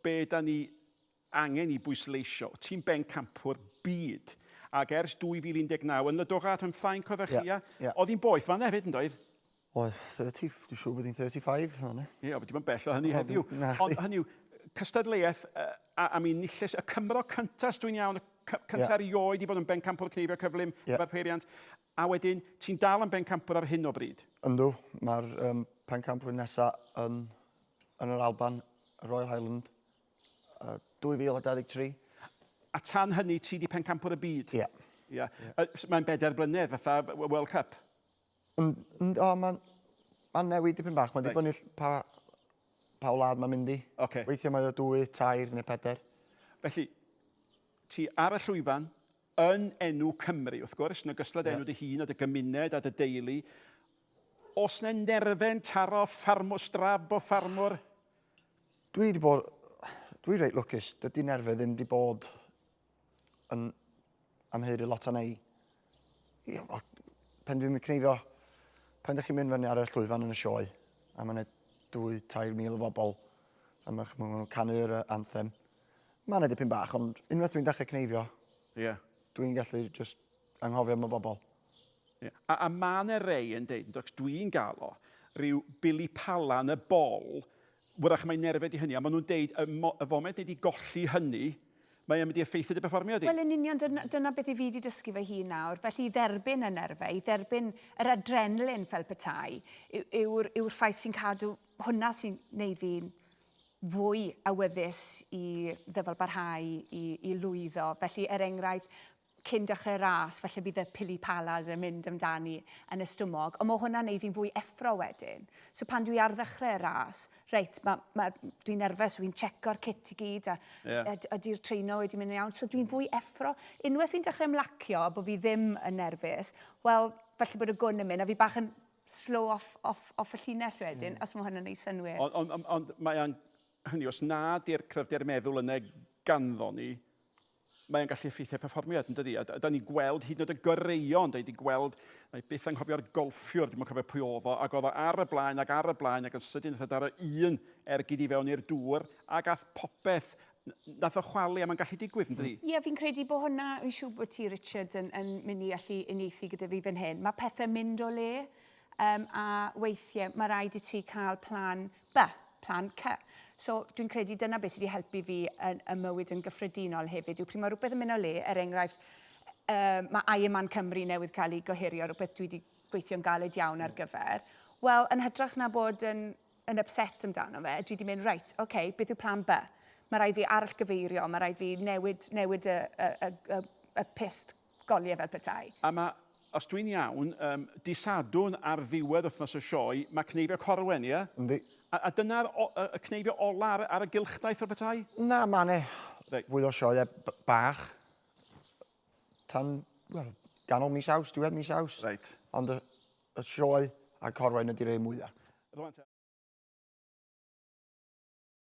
be da ni angen I bwysleisio. Ti'n bencampwr byd. Ac ers 2019, yn y dogad yn Ffrainc oeddech chi, ia? Oedd hi'n boeth fan hefyd, yn doedd? Oedd 30, dwi'n siŵr bod hi'n 35. Ie, bod hi'n bell o hynny heddiw. Ond hynny yw, cystadleuaeth, a mi nilles y Cymro cyntas dwi'n iawn, y cyntaf erioed I bod yn bencampwr cneifio cyflym efo'r peiriant. A wedyn, ti'n dal yn bencampwr ar hyn o bryd? Yndw, mae'r pencampwr nesaf yn yr Alban, y Royal Highland, 2023. A tan hynny, ti di pencampwr y byd? Ie. Mae'n 4 blynedd fatha World Cup? Mae'n newid dipyn bach. Mae'n dibynnu pa wlad mae'n mynd I. Weithiau mae'n 2, 3 neu 4. Felly, ti ar y llwyfan, yn enw Cymru, wrth gwrs, yn ogystal â enw dy hun, a dy gymuned, a dy deulu. Os yna nerfen taro strab o ffarmwr? Dwi reit lwcus. Dydy nerfau ddim wedi bod yn amheiri lot o neu. Pen dwi'n cneifio, pen ydych chi'n mynd fyny ar y llwyfan yn y sioe, a mae'n 2-3 mil o bobl, a mae'n canu'r anthem. Mae'n dipyn bach, ond unwaith dwi'n dechrau cneifio, dwi'n gallu just anghofio am y bobl. A mae'n rei yn dweud, dwi'n gael o, rhyw bili pala yn y bol, wrach mae'n nerfau di hynny, a maen nhw'n dweud, y foment wedi golli hynny, mae'n mynd I effeithio dy perfformio di? Wel, yn union, dyna beth I fi wedi dysgu fe hun nawr. Felly, I dderbyn y nerfau, I dderbyn yr adrenalin fel petai, yw'r ffaith sy'n cadw, hwnna sy'n gwneud fi'n fwy awyddus I ddyfalbarhau, I lwyddo. Felly, enghraifft, cyn dechrau ras, felly bydd y pili palas yn mynd amdani yn y stwmog, ond mae hwnna'n neud fi'n fwy effro wedyn. So pan dwi ar ddechrau ras, reit, dwi'n nerfus, dwi'n checko'r kit I gyd, a ydy'r treino wedi mynd iawn, so dwi'n fwy effro. Unwaith fi'n dechrau ymlacio, bod fi ddim yn nerfus, wel, felly bod y gwn yn mynd, a fi bach yn slow off y llinell wedyn, os mae hwnna'n neud synwyr. Ond mae'n hynny, os na di'r cryfder meddwl yna ganddo ni, mae'n gallu effeithio perfformiad, yn dydi? A da ni'n gweld hyd yn oed y goreion, da ni wedi gweld, na I byth anghofio'r golffiwr, dwi'n cofio pwy oedd o, ac oedd o ar y blaen, ac yn sydyn ar y un ergyd I fewn i'r dŵr, ac ath popeth, nath o chwalu, a mae'n gallu digwydd, yn dydi? Ie, fi'n credu bod hwnna, yn siŵr bod ti, Richard, yn mynd I allu unieithu gyda fi fan hyn. Mae pethau mynd o le, a weithiau mae rhaid I ti cael plan B, plan C. So, dwi'n credu dyna beth sydd wedi helpu fi yn y mywyd yn gyffredinol hefyd. Pryd mae rhywbeth yn mynd o le, enghraifft, mae Ironman Cymru newydd cael ei gohirio, rhywbeth dwi wedi gweithio'n galed iawn ar gyfer. Wel, yn hytrach na bod yn upset amdano fe, dwi wedi mynd, reit, beth yw plan B? Mae rhaid fi arallgyfeirio, mae rhaid fi newid y pist goliau fel petai. A os dwi'n iawn, disadwn ar ddiwedd wythnos y sioe, mae cneifio corwen, ie? Yndi. A dyna'r cneifio ola ar y gylchdaeth o'r petai? Na, mae fwy o sioe bach. Ganol mis Aws, diwedd mis Aws. Reit. Ond y sioe a'r corwen ydy'r ei mwyaf.